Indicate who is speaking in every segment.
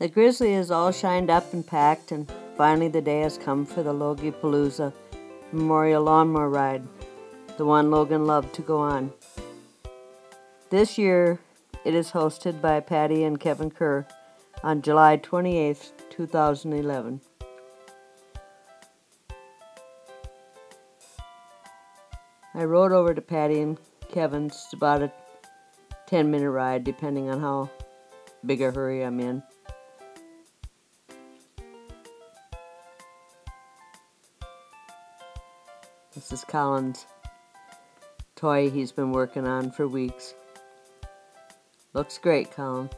Speaker 1: The Grizzly is all shined up and packed, and finally the day has come for the LOGGIE-PALOOZA Memorial Lawnmower Ride, the one Logan loved to go on. This year, it is hosted by Patty and Kevin Kerr on July 28th, 2011. I rode over to Patty and Kevin's. It's about a 10-minute ride, depending on how big a hurry I'm in. This is Colin's toy he's been working on for weeks. Looks great, Colin.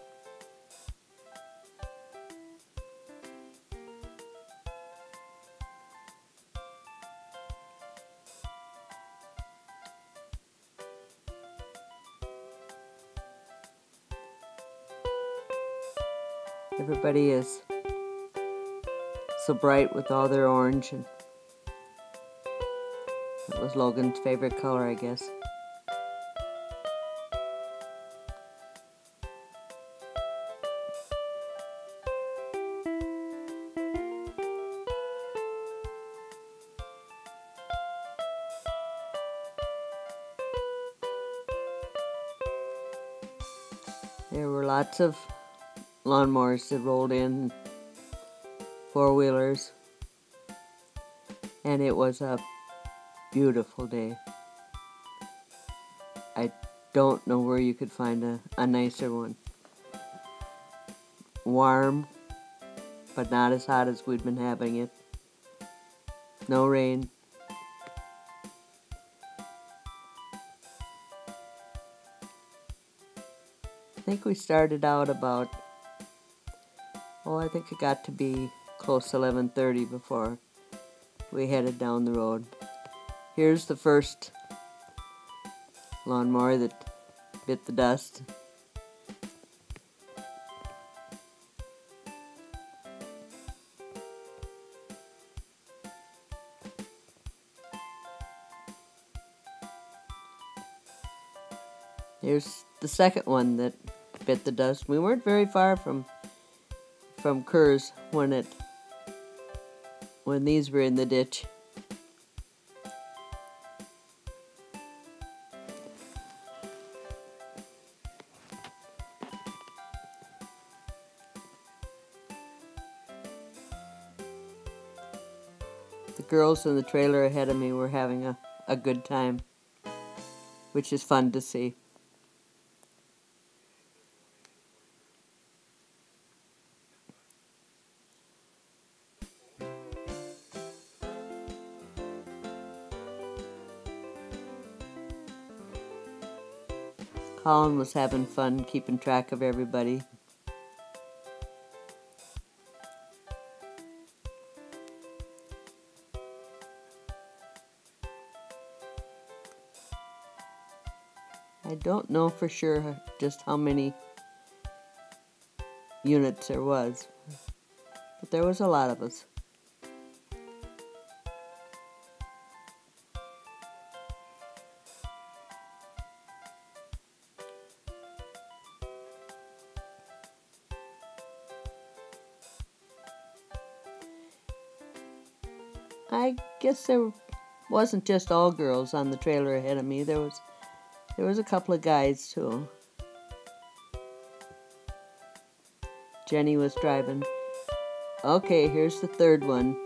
Speaker 1: Everybody is so bright with all their orange, and that was Logan's favorite color, I guess. There were lots of lawnmowers that rolled in, four-wheelers, and it was a beautiful day. I don't know where you could find a nicer one. Warm, but not as hot as we'd been having it. No rain. I think we started out about, I think it got to be close to 11:30 before we headed down the road. Here's the first lawnmower that bit the dust. Here's the second one that bit the dust. We weren't very far from Kerr's when these were in the ditch. The girls in the trailer ahead of me were having a good time, which is fun to see. Colin was having fun keeping track of everybody. I don't know for sure just how many units there was, but there was a lot of us. I guess there wasn't just all girls on the trailer ahead of me. There was a couple of guys too. Jenny was driving. Okay, here's the third one.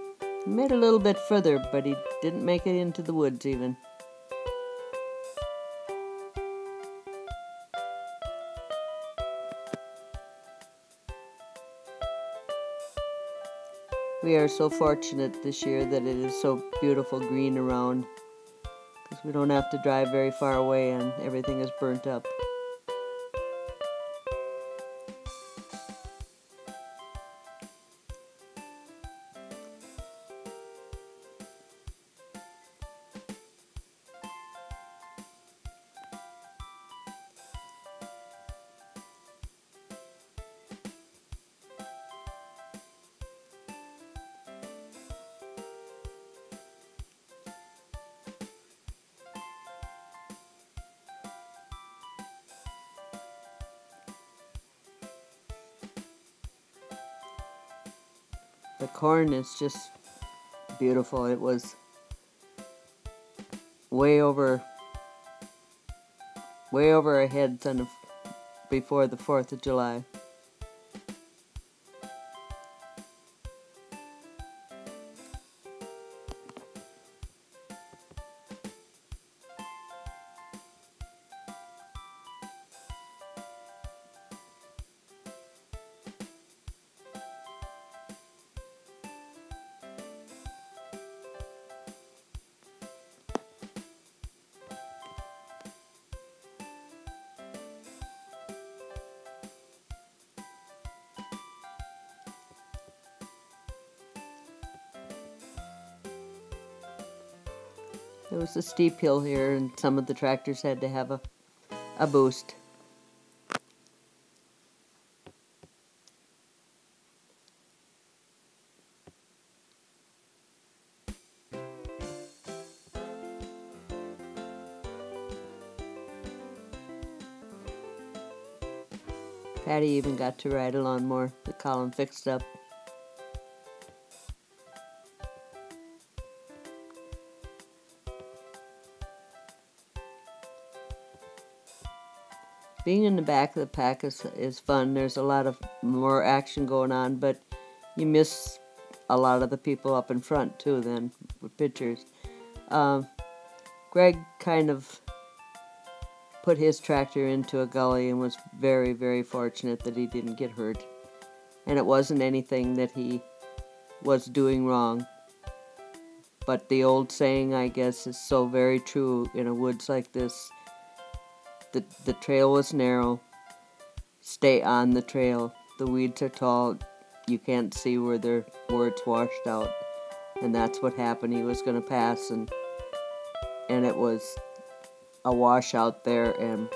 Speaker 1: He made a little bit further, but he didn't make it into the woods even. We are so fortunate this year that it is so beautiful green around, because we don't have to drive very far away and everything is burnt up. The corn is just beautiful. It was way over our heads before the 4th of July. There was a steep hill here, and some of the tractors had to have a boost. Patty even got to ride a lawnmower that Colin fixed up. Being in the back of the pack is fun. There's a lot of more action going on, but you miss a lot of the people up in front too then with pictures. Greg kind of put his tractor into a gully and was very, very fortunate that he didn't get hurt. And it wasn't anything that he was doing wrong. But the old saying, I guess, is so very true in a woods like this. The trail was narrow. Stay on the trail. The weeds are tall. You can't see where it's washed out. And that's what happened. He was going to pass, and it was a washout there, and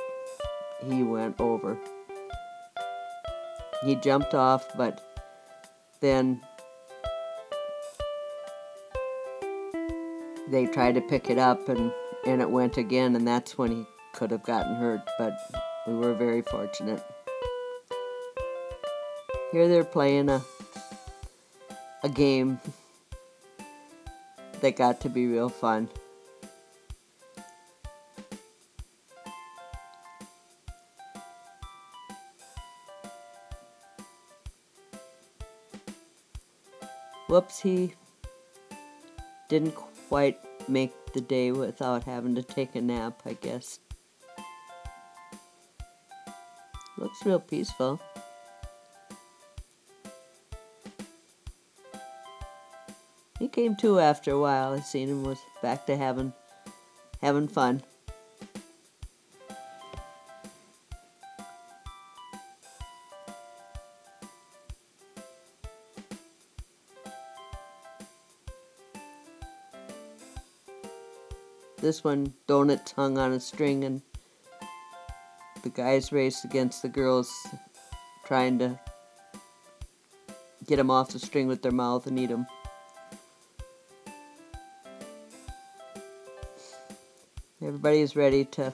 Speaker 1: he went over. He jumped off, but then they tried to pick it up, and it went again, and that's when he could have gotten hurt, but we were very fortunate. Here they're playing a game that got to be real fun. Whoops, he didn't quite make the day without having to take a nap, I guess. Looks real peaceful. He came to after a while. I seen him was back to having fun. This one, donuts hung on a string, and the guys raced against the girls, trying to get them off the string with their mouth and eat them. Everybody is ready to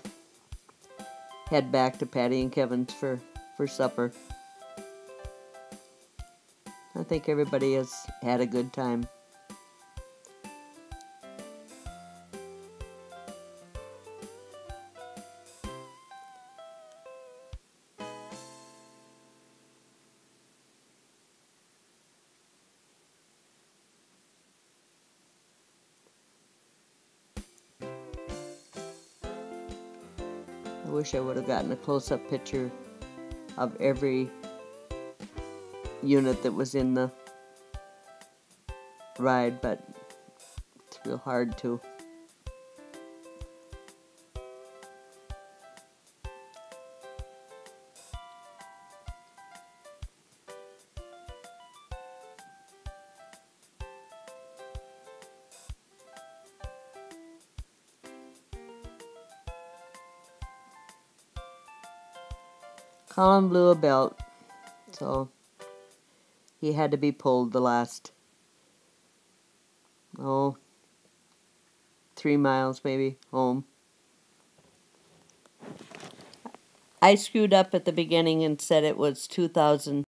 Speaker 1: head back to Patty and Kevin's for supper. I think everybody has had a good time. I wish I would have gotten a close-up picture of every unit that was in the ride, but it's real hard to. Colin blew a belt, so he had to be pulled the last, 3 miles maybe home. I screwed up at the beginning and said it was 2,000